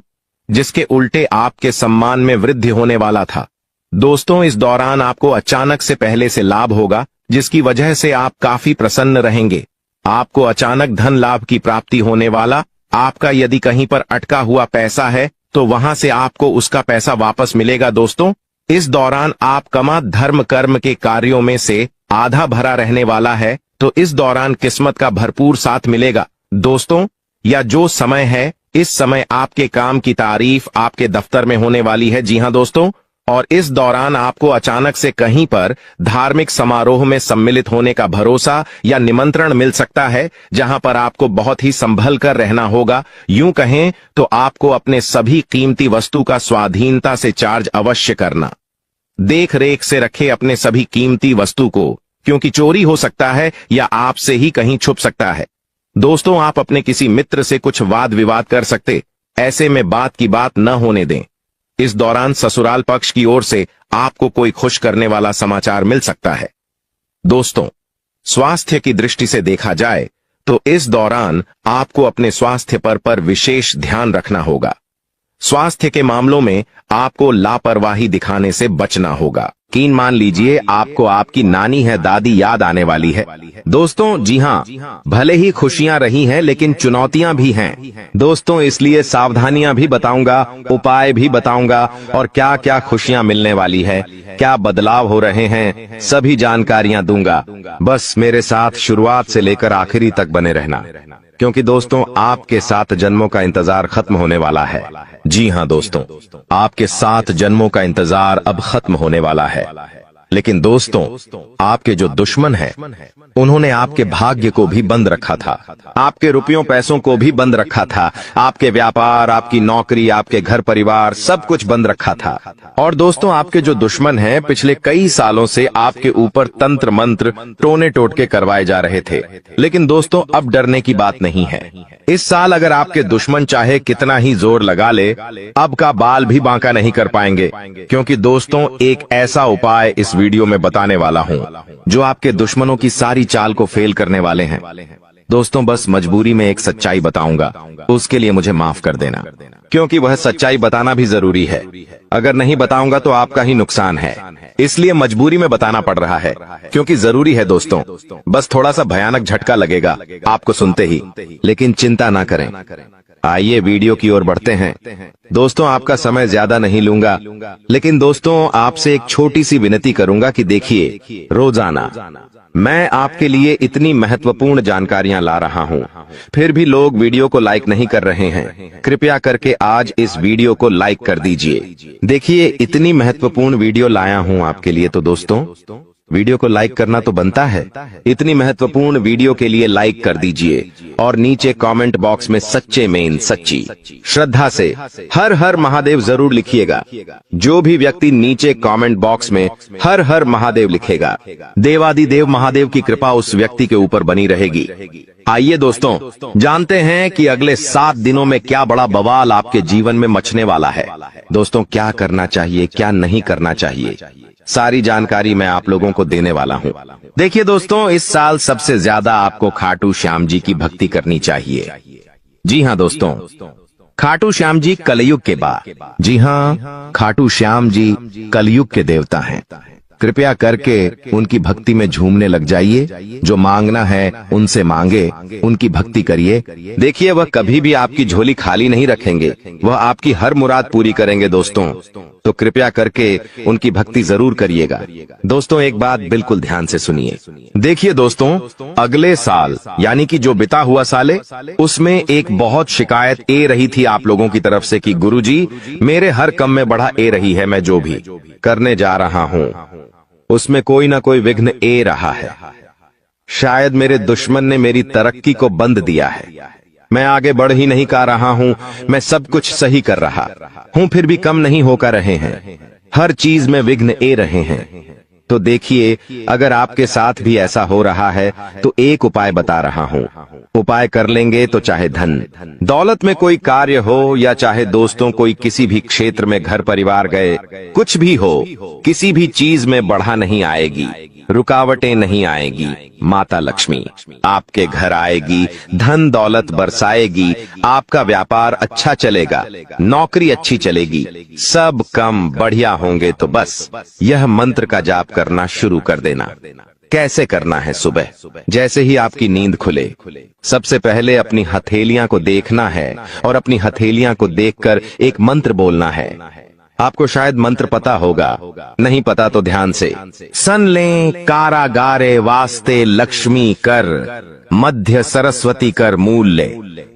जिसके उल्टे आपके सम्मान में वृद्धि होने वाला था। दोस्तों, इस दौरान आपको अचानक से पहले से लाभ होगा, जिसकी वजह से आप काफी प्रसन्न रहेंगे। आपको अचानक धन लाभ की प्राप्ति होने वाला। आपका यदि कहीं पर अटका हुआ पैसा है तो वहां से आपको उसका पैसा वापस मिलेगा। दोस्तों, इस दौरान आप कमा धर्म कर्म के कार्यों में से आधा भरा रहने वाला है, तो इस दौरान किस्मत का भरपूर साथ मिलेगा। दोस्तों, या जो समय है, इस समय आपके काम की तारीफ आपके दफ्तर में होने वाली है। जी हां दोस्तों, और इस दौरान आपको अचानक से कहीं पर धार्मिक समारोह में सम्मिलित होने का भरोसा या निमंत्रण मिल सकता है, जहां पर आपको बहुत ही संभल कर रहना होगा। यूं कहें तो आपको अपने सभी कीमती वस्तु का स्वाधीनता से चार्ज अवश्य करना। देख रेख से रखे अपने सभी कीमती वस्तु को, क्योंकि चोरी हो सकता है या आपसे ही कहीं छुप सकता है। दोस्तों, आप अपने किसी मित्र से कुछ वाद विवाद कर सकते, ऐसे में बात की बात न होने दें। इस दौरान ससुराल पक्ष की ओर से आपको कोई खुश करने वाला समाचार मिल सकता है। दोस्तों, स्वास्थ्य की दृष्टि से देखा जाए तो इस दौरान आपको अपने स्वास्थ्य पर विशेष ध्यान रखना होगा। स्वास्थ्य के मामलों में आपको लापरवाही दिखाने से बचना होगा। यकीन मान लीजिए आपको आपकी नानी है दादी याद आने वाली है। दोस्तों, जी हाँ, भले ही खुशियां रही हैं लेकिन चुनौतियां भी हैं। दोस्तों, इसलिए सावधानियां भी बताऊंगा, उपाय भी बताऊंगा और क्या क्या खुशियां मिलने वाली है, क्या बदलाव हो रहे हैं, सभी जानकारियां दूंगा। बस मेरे साथ शुरुआत से लेकर आखिरी तक बने रहना, क्योंकि दोस्तों आपके 7 जन्मों का इंतजार खत्म होने वाला है। जी हाँ दोस्तों, आपके 7 जन्मों का इंतजार अब खत्म होने वाला है। लेकिन दोस्तों, आपके जो दुश्मन हैं, उन्होंने आपके भाग्य को भी बंद रखा था, आपके रुपयों पैसों को भी बंद रखा था, आपके व्यापार, आपकी नौकरी, आपके घर परिवार, सब कुछ बंद रखा था। और दोस्तों, आपके जो दुश्मन हैं, पिछले कई सालों से आपके ऊपर तंत्र मंत्र टोने टोटके करवाए जा रहे थे। लेकिन दोस्तों, अब डरने की बात नहीं है। इस साल अगर आपके दुश्मन चाहे कितना ही जोर लगा ले, अब का बाल भी बांका नहीं कर पाएंगे, क्योंकि दोस्तों एक ऐसा उपाय इस वीडियो में बताने वाला हूं जो आपके दुश्मनों की सारी चाल को फेल करने वाले हैं। दोस्तों, बस मजबूरी में एक सच्चाई बताऊंगा, उसके लिए मुझे माफ कर देना, क्योंकि वह सच्चाई बताना भी जरूरी है। अगर नहीं बताऊंगा तो आपका ही नुकसान है, इसलिए मजबूरी में बताना पड़ रहा है, क्योंकि जरूरी है। दोस्तों, बस थोड़ा सा भयानक झटका लगेगा आपको सुनते ही, लेकिन चिंता ना करें। आइए वीडियो की ओर बढ़ते हैं। दोस्तों, आपका समय ज्यादा नहीं लूंगा, लेकिन दोस्तों आपसे एक छोटी सी विनती करूंगा कि देखिए, रोजाना मैं आपके लिए इतनी महत्वपूर्ण जानकारियां ला रहा हूं, फिर भी लोग वीडियो को लाइक नहीं कर रहे हैं। कृपया करके आज इस वीडियो को लाइक कर दीजिए। देखिए, इतनी महत्वपूर्ण वीडियो लाया हूं आपके लिए, तो दोस्तों वीडियो को लाइक करना तो बनता है। इतनी महत्वपूर्ण वीडियो के लिए लाइक कर दीजिए और नीचे कमेंट बॉक्स में सच्चे में सच्ची श्रद्धा से हर हर महादेव जरूर लिखिएगा। जो भी व्यक्ति नीचे कमेंट बॉक्स में हर हर महादेव लिखेगा, देवादिदेव महादेव की कृपा उस व्यक्ति के ऊपर बनी रहेगी। आइए दोस्तों, जानते हैं कि अगले 7 दिनों में क्या बड़ा बवाल आपके जीवन में मचने वाला है। दोस्तों, क्या करना चाहिए, क्या नहीं करना चाहिए, सारी जानकारी मैं आप लोगों को देने वाला हूं। देखिए दोस्तों, इस साल सबसे ज्यादा आपको खाटू श्याम जी की भक्ति करनी चाहिए। जी हां दोस्तों, खाटू श्याम जी कलयुग के बाद, जी हां, खाटू श्याम जी कलयुग के देवता हैं। कृपया करके उनकी भक्ति में झूमने लग जाइए। जो मांगना है उनसे मांगे, उनकी भक्ति करिए। देखिए, वह कभी भी आपकी झोली खाली नहीं रखेंगे, वह आपकी हर मुराद पूरी करेंगे। दोस्तों, तो कृपया करके उनकी भक्ति जरूर करिएगा। दोस्तों, एक बात बिल्कुल ध्यान से सुनिए। देखिए दोस्तों, अगले साल यानी कि जो बिता हुआ साल है, उसमें एक बहुत शिकायत ए रही थी आप लोगों की तरफ से कि गुरुजी, मेरे हर काम में बढ़ा ए रही है, मैं जो भी करने जा रहा हूं उसमें कोई ना कोई विघ्न ए रहा है। शायद मेरे दुश्मन ने मेरी तरक्की को बंद दिया है, मैं आगे बढ़ ही नहीं पा रहा हूं, मैं सब कुछ सही कर रहा हूं, फिर भी कम नहीं होकर रहे हैं, हर चीज में विघ्न ए रहे हैं। तो देखिए, अगर आपके साथ भी ऐसा हो रहा है तो एक उपाय बता रहा हूँ। उपाय कर लेंगे तो चाहे धन दौलत में कोई कार्य हो या चाहे दोस्तों कोई किसी भी क्षेत्र में घर परिवार गए, कुछ भी हो, किसी भी चीज में बढ़ा नहीं आएगी, रुकावटें नहीं आएगी। माता लक्ष्मी आपके घर आएगी, धन दौलत बरसाएगी, आपका व्यापार अच्छा चलेगा, नौकरी अच्छी चलेगी, सब काम बढ़िया होंगे। तो बस यह मंत्र का जाप करना शुरू कर देना। कैसे करना है? सुबह जैसे ही आपकी नींद खुले, सबसे पहले अपनी हथेलियां को देखना है और अपनी हथेलियां को देखकर एक मंत्र बोलना है। आपको शायद मंत्र पता होगा, नहीं पता तो ध्यान से। सन लें कारागारे वास्ते लक्ष्मी कर, मध्य सरस्वती कर मूल्य,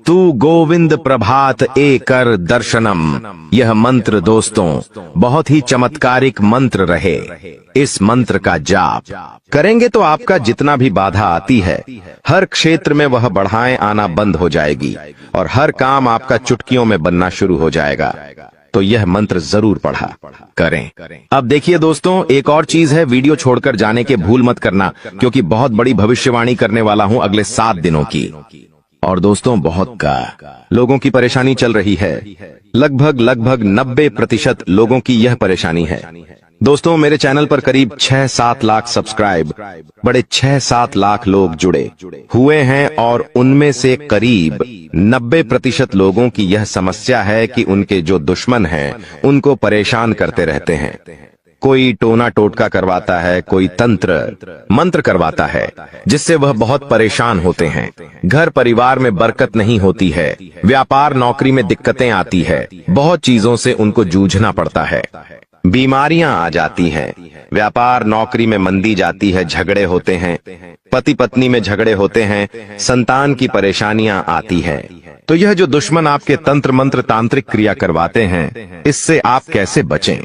तू गोविंद प्रभात ए कर दर्शनम। यह मंत्र दोस्तों बहुत ही चमत्कारिक मंत्र रहे। इस मंत्र का जाप करेंगे तो आपका जितना भी बाधा आती है, हर क्षेत्र में वह बढ़ाएं आना बंद हो जाएगी और हर काम आपका चुटकियों में बनना शुरू हो जाएगा। तो यह मंत्र जरूर पढ़ा करें। अब देखिए दोस्तों, एक और चीज है, वीडियो छोड़कर जाने के भूल मत करना, क्योंकि बहुत बड़ी भविष्यवाणी करने वाला हूं अगले 7 दिनों की। और दोस्तों, बहुत का लोगों की परेशानी चल रही है। लगभग 90% लोगों की यह परेशानी है। दोस्तों, मेरे चैनल पर करीब 6-7 लाख सब्सक्राइब, बड़े 6-7 लाख लोग जुड़े हुए हैं और उनमें से करीब 90% लोगों की यह समस्या है कि उनके जो दुश्मन हैं उनको परेशान करते रहते हैं। कोई टोना टोटका करवाता है, कोई तंत्र मंत्र करवाता है, जिससे वह बहुत परेशान होते हैं। घर परिवार में बरकत नहीं होती है, व्यापार नौकरी में दिक्कतें आती है, बहुत चीजों से उनको जूझना पड़ता है, बीमारियां आ जाती हैं, व्यापार नौकरी में मंदी जाती है, झगड़े होते हैं, पति पत्नी में झगड़े होते हैं, संतान की परेशानियां आती है। तो यह जो दुश्मन आपके तंत्र मंत्र तांत्रिक क्रिया करवाते हैं, इससे आप कैसे बचें?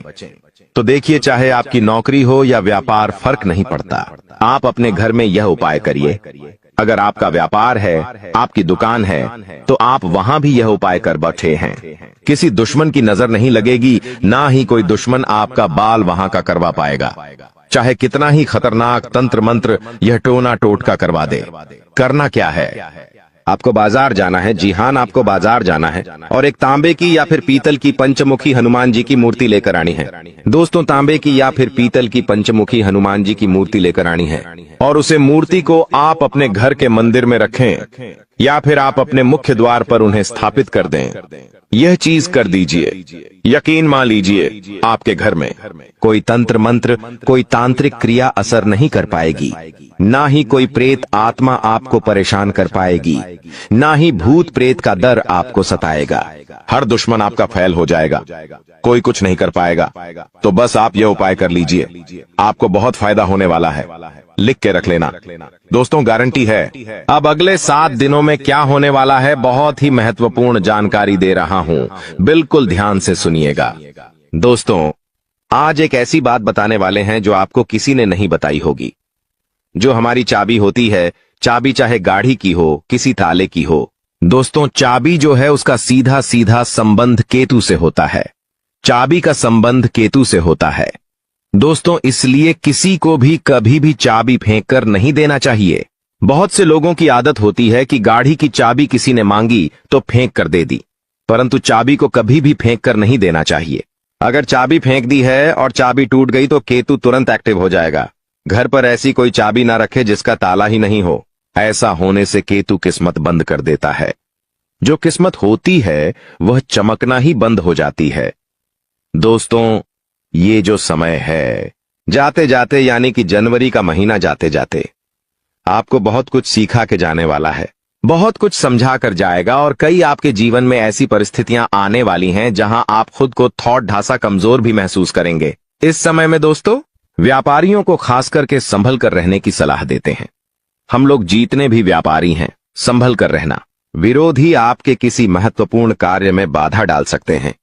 तो देखिए, चाहे आपकी नौकरी हो या व्यापार, फर्क नहीं पड़ता। आप अपने घर में यह उपाय करिए। अगर आपका व्यापार है, आपकी दुकान है, तो आप वहां भी यह उपाय कर बैठे हैं। किसी दुश्मन की नजर नहीं लगेगी, ना ही कोई दुश्मन आपका बाल वहां का करवा पाएगा, चाहे कितना ही खतरनाक तंत्र मंत्र यह टोना टोटका करवा दे। करना क्या है? आपको बाजार जाना है। जी हां, आपको बाजार जाना है और एक तांबे की या फिर पीतल की पंचमुखी हनुमान जी की मूर्ति लेकर आनी है। दोस्तों, तांबे की या फिर पीतल की पंचमुखी हनुमान जी की मूर्ति लेकर आनी है और उसे मूर्ति को आप अपने घर के मंदिर में रखें या फिर आप अपने मुख्य द्वार पर उन्हें स्थापित कर दें। यह चीज कर दीजिए, यकीन मान लीजिए, आपके घर में कोई तंत्र मंत्र, कोई तांत्रिक क्रिया असर नहीं कर पाएगी, ना ही कोई प्रेत आत्मा आपको परेशान कर पाएगी, ना ही भूत प्रेत का डर आपको सताएगा। हर दुश्मन आपका फैल हो जाएगा, कोई कुछ नहीं कर पाएगा। तो बस आप यह उपाय कर लीजिए, आपको बहुत फायदा होने वाला है। लिख के रख लेना दोस्तों, गारंटी है। अब अगले 7 दिनों में क्या होने वाला है, बहुत ही महत्वपूर्ण जानकारी दे रहा हूं, बिल्कुल ध्यान से सुनिएगा। दोस्तों, आज एक ऐसी बात बताने वाले हैं जो आपको किसी ने नहीं बताई होगी। जो हमारी चाबी होती है, चाबी चाहे गाड़ी की हो, किसी ताले की हो, दोस्तों, चाबी जो है उसका सीधा सीधा संबंध केतु से होता है। चाबी का संबंध केतु से होता है दोस्तों, इसलिए किसी को भी कभी भी चाबी फेंक कर नहीं देना चाहिए। बहुत से लोगों की आदत होती है कि गाड़ी की चाबी किसी ने मांगी तो फेंक कर दे दी, परंतु चाबी को कभी भी फेंक कर नहीं देना चाहिए। अगर चाबी फेंक दी है और चाबी टूट गई तो केतु तुरंत एक्टिव हो जाएगा। घर पर ऐसी कोई चाबी ना रखे जिसका ताला ही नहीं हो। ऐसा होने से केतु किस्मत बंद कर देता है। जो किस्मत होती है वह चमकना ही बंद हो जाती है। दोस्तों, ये जो समय है, जाते जाते यानी कि जनवरी का महीना जाते जाते आपको बहुत कुछ सिखा के जाने वाला है, बहुत कुछ समझा कर जाएगा और कई आपके जीवन में ऐसी परिस्थितियां आने वाली हैं जहां आप खुद को थोड़ा ढासा कमजोर भी महसूस करेंगे। इस समय में दोस्तों, व्यापारियों को खास करके संभल कर रहने की सलाह देते हैं। हम लोग जीतने भी व्यापारी हैं, संभल कर रहना। विरोधी आपके किसी महत्वपूर्ण कार्य में बाधा डाल सकते हैं।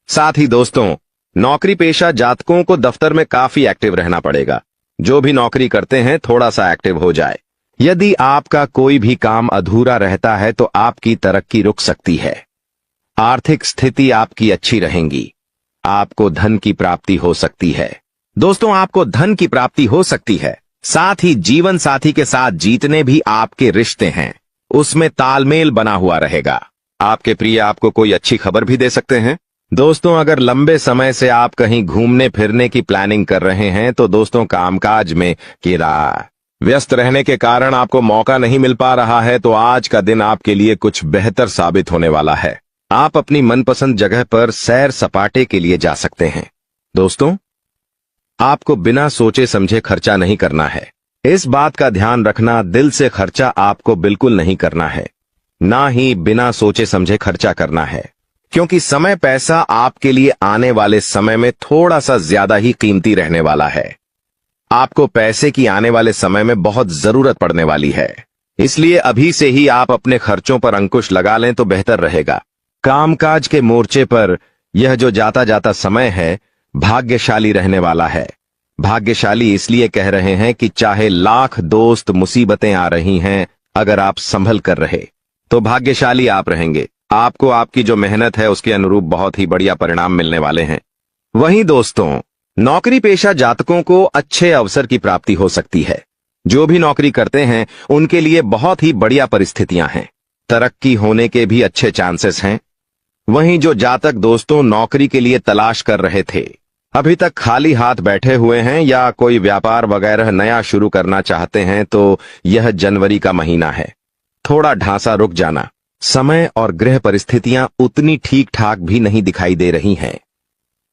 साथ ही दोस्तों, नौकरी पेशा जातकों को दफ्तर में काफी एक्टिव रहना पड़ेगा। जो भी नौकरी करते हैं थोड़ा सा एक्टिव हो जाए। यदि आपका कोई भी काम अधूरा रहता है तो आपकी तरक्की रुक सकती है। आर्थिक स्थिति आपकी अच्छी रहेगी, आपको धन की प्राप्ति हो सकती है। दोस्तों, आपको धन की प्राप्ति हो सकती है। साथ ही जीवन साथी के साथ जीतने भी आपके रिश्ते हैं, उसमें तालमेल बना हुआ रहेगा। आपके प्रिय आपको कोई अच्छी खबर भी दे सकते हैं। दोस्तों, अगर लंबे समय से आप कहीं घूमने फिरने की प्लानिंग कर रहे हैं तो दोस्तों, कामकाज में व्यस्त रहने के कारण आपको मौका नहीं मिल पा रहा है, तो आज का दिन आपके लिए कुछ बेहतर साबित होने वाला है। आप अपनी मनपसंद जगह पर सैर सपाटे के लिए जा सकते हैं। दोस्तों, आपको बिना सोचे समझे खर्चा नहीं करना है। इस बात का ध्यान रखना, दिल से खर्चा आपको बिल्कुल नहीं करना है, ना ही बिना सोचे समझे खर्चा करना है, क्योंकि समय पैसा आपके लिए आने वाले समय में थोड़ा सा ज्यादा ही कीमती रहने वाला है। आपको पैसे की आने वाले समय में बहुत जरूरत पड़ने वाली है, इसलिए अभी से ही आप अपने खर्चों पर अंकुश लगा लें तो बेहतर रहेगा। कामकाज के मोर्चे पर यह जो जाता जाता समय है भाग्यशाली रहने वाला है। भाग्यशाली इसलिए कह रहे हैं कि चाहे लाख दोस्त मुसीबतें आ रही हैं, अगर आप संभल कर रहे तो भाग्यशाली आप रहेंगे। आपको आपकी जो मेहनत है उसके अनुरूप बहुत ही बढ़िया परिणाम मिलने वाले हैं। वहीं दोस्तों, नौकरी पेशा जातकों को अच्छे अवसर की प्राप्ति हो सकती है। जो भी नौकरी करते हैं उनके लिए बहुत ही बढ़िया परिस्थितियां हैं, तरक्की होने के भी अच्छे चांसेस हैं। वहीं जो जातक दोस्तों नौकरी के लिए तलाश कर रहे थे, अभी तक खाली हाथ बैठे हुए हैं या कोई व्यापार वगैरह नया शुरू करना चाहते हैं, तो यह जनवरी का महीना है। थोड़ा ढांसा रुक जाना। समय और गृह परिस्थितियां उतनी ठीक ठाक भी नहीं दिखाई दे रही हैं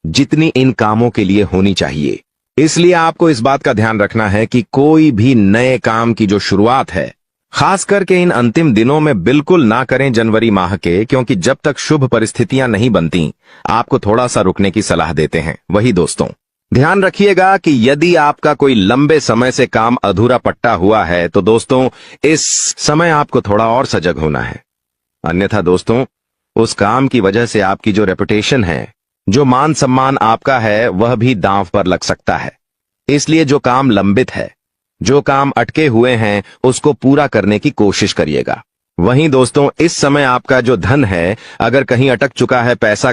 जितनी इन कामों के लिए होनी चाहिए। इसलिए आपको इस बात का ध्यान रखना है कि कोई भी नए काम की जो शुरुआत है, खास करके इन अंतिम दिनों में बिल्कुल ना करें जनवरी माह के, क्योंकि जब तक शुभ परिस्थितियां नहीं बनती आपको थोड़ा सा रुकने की सलाह देते हैं। वही दोस्तों, ध्यान रखिएगा कि यदि आपका कोई लंबे समय से काम अधूरा पट्टा हुआ है तो दोस्तों इस समय आपको थोड़ा और सजग होना है। अन्यथा दोस्तों, उस काम की वजह से आपकी जो रेपुटेशन है, जो मान सम्मान आपका है, वह भी दांव पर लग सकता है। इसलिए जो काम लंबित है, जो काम अटके हुए हैं, उसको पूरा करने की कोशिश करिएगा। वहीं दोस्तों, इस समय आपका जो धन है, अगर कहीं अटक चुका है पैसा